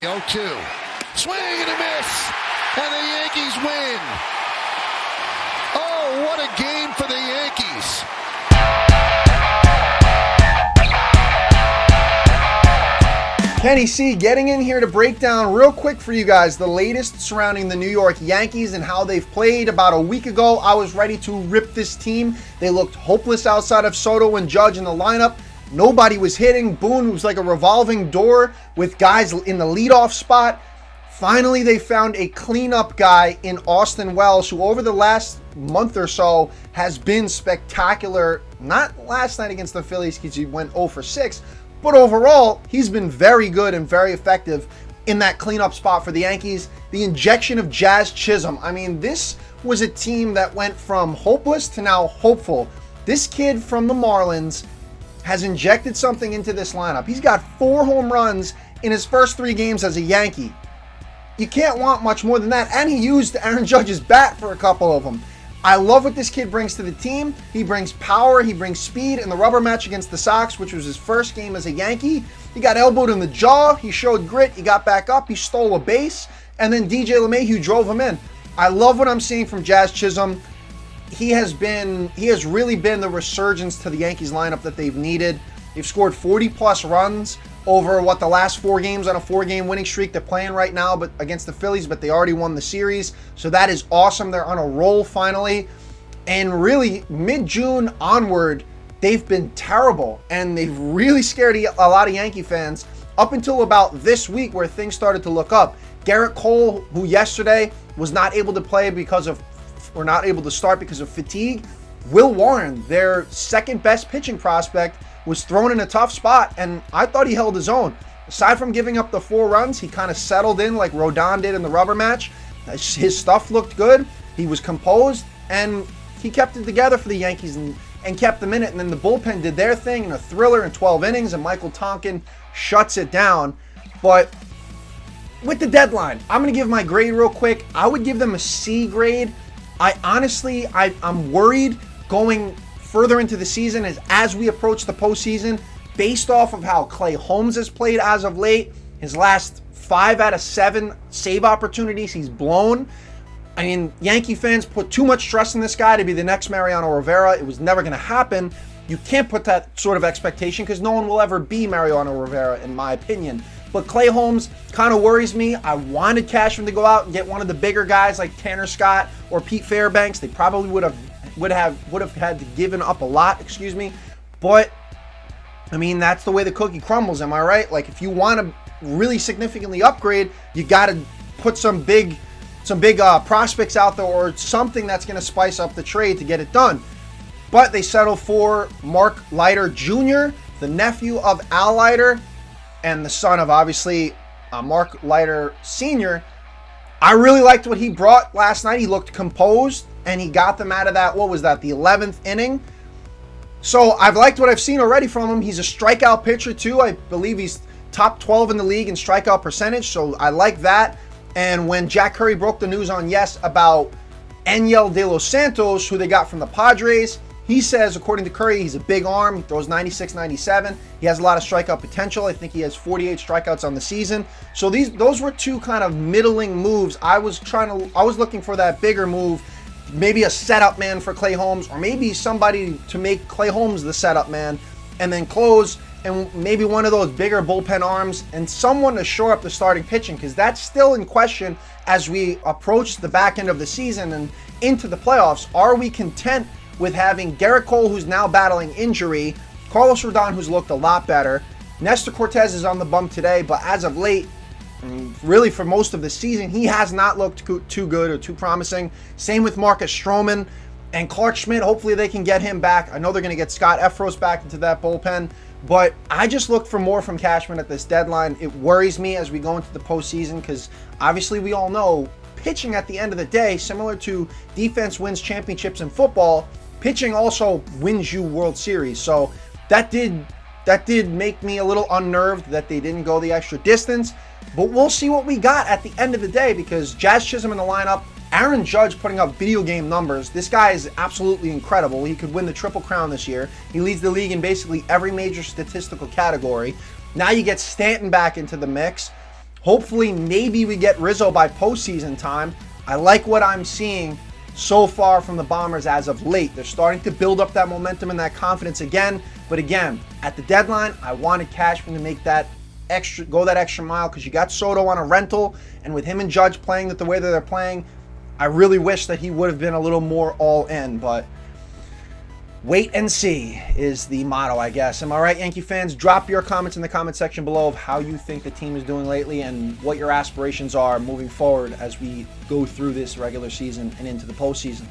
0-2. Swing and a miss. And the Yankees win. Oh, what a game for the Yankees. Kenny C getting in here to break down real quick for you guys the latest surrounding the New York Yankees and how they've played. About a week ago, I was ready to rip this team. They looked hopeless outside of Soto and Judge in the lineup. Nobody was hitting. Boone was like a revolving door with guys in the leadoff spot. Finally, they found a cleanup guy in Austin Wells, who over the last month or so has been spectacular. Not last night against the Phillies because he went 0 for 6, but overall, he's been very good and very effective in that cleanup spot for the Yankees. The injection of Jazz Chisholm. I mean, this was a team that went from hopeless to now hopeful. This kid from the Marlins has injected something into this lineup. He's got 4 home runs in his first 3 games as a Yankee. You can't want much more than that. And he used Aaron Judge's bat for a couple of them. I love what this kid brings to the team. He brings power, he brings speed. In the rubber match against the Sox, which was his first game as a Yankee, he got elbowed in the jaw, he showed grit, he got back up, he stole a base, and then DJ LeMahieu drove him in. I love what I'm seeing from Jazz Chisholm. He has really been the resurgence to the Yankees lineup that they've needed. They've scored 40 plus runs over the last 4 games on a 4-game winning streak. They're playing right now but against the Phillies, but they already won the series. So that is awesome. They're on a roll finally. And really, mid-June onward, they've been terrible. And they've really scared a lot of Yankee fans up until about this week where things started to look up. Garrett Cole, who yesterday was not able to play not able to start because of fatigue. Will Warren, their second best pitching prospect, was thrown in a tough spot, and I thought he held his own. Aside from giving up the 4 runs, he kind of settled in like Rodon did in the rubber match. His stuff looked good. He was composed, and he kept it together for the Yankees and kept them in it. And then the bullpen did their thing in a thriller in 12 innings, and Michael Tonkin shuts it down. But with the deadline, I'm going to give my grade real quick. I would give them a C grade. I'm worried going further into the season as we approach the postseason, based off of how Clay Holmes has played as of late. His last 5 out of 7 save opportunities he's blown. I mean, Yankee fans put too much trust in this guy to be the next Mariano Rivera. It was never going to happen. You can't put that sort of expectation because no one will ever be Mariano Rivera, in my opinion. But Clay Holmes kind of worries me. I wanted Cashman to go out and get one of the bigger guys like Tanner Scott or Pete Fairbanks. They probably would have had to given up a lot, but I mean, that's the way the cookie crumbles, am I right? Like, if you want to really significantly upgrade, you got to put some big prospects out there or something that's going to spice up the trade to get it done. But they settled for Mark Leiter Jr., the nephew of Al Leiter and the son of, obviously, Mark Leiter Sr. I really liked what he brought last night. He looked composed, and he got them out of that, the 11th inning. So I've liked what I've seen already from him. He's a strikeout pitcher, too. I believe he's top 12 in the league in strikeout percentage, so I like that. And when Jack Curry broke the news on Yes about Enyel De Los Santos, who they got from the Padres, he says, according to Curry, he's a big arm. He throws 96, 97. He has a lot of strikeout potential. I think he has 48 strikeouts on the season. So those were 2 kind of middling moves. I was looking for that bigger move, maybe a setup man for Clay Holmes, or maybe somebody to make Clay Holmes the setup man and then close, and maybe one of those bigger bullpen arms and someone to shore up the starting pitching, because that's still in question as we approach the back end of the season and into the playoffs. Are we content with having Garrett Cole, who's now battling injury, Carlos Rodon, who's looked a lot better, Nestor Cortez is on the bump today, but as of late, really for most of the season, he has not looked too good or too promising. Same with Marcus Stroman and Clark Schmidt. Hopefully they can get him back. I know they're going to get Scott Efros back into that bullpen, but I just look for more from Cashman at this deadline. It worries me as we go into the postseason because obviously we all know pitching at the end of the day, similar to defense wins championships in football, pitching also wins you World Series. So that did make me a little unnerved that they didn't go the extra distance. But we'll see what we got at the end of the day, because Jazz Chisholm in the lineup, Aaron Judge putting up video game numbers. This guy is absolutely incredible. He could win the Triple Crown this year. He leads the league in basically every major statistical category. Now you get Stanton back into the mix. Hopefully, maybe we get Rizzo by postseason time. I like what I'm seeing so far from the Bombers as of late. They're starting to build up that momentum and that confidence again. But again, at the deadline, I wanted Cashman to make that go that extra mile, because you got Soto on a rental, and with him and Judge playing the way that they're playing, I really wish that he would have been a little more all in. But wait and see is the motto, I guess. Am I right, Yankee fans? Drop your comments in the comment section below of how you think the team is doing lately and what your aspirations are moving forward as we go through this regular season and into the postseason.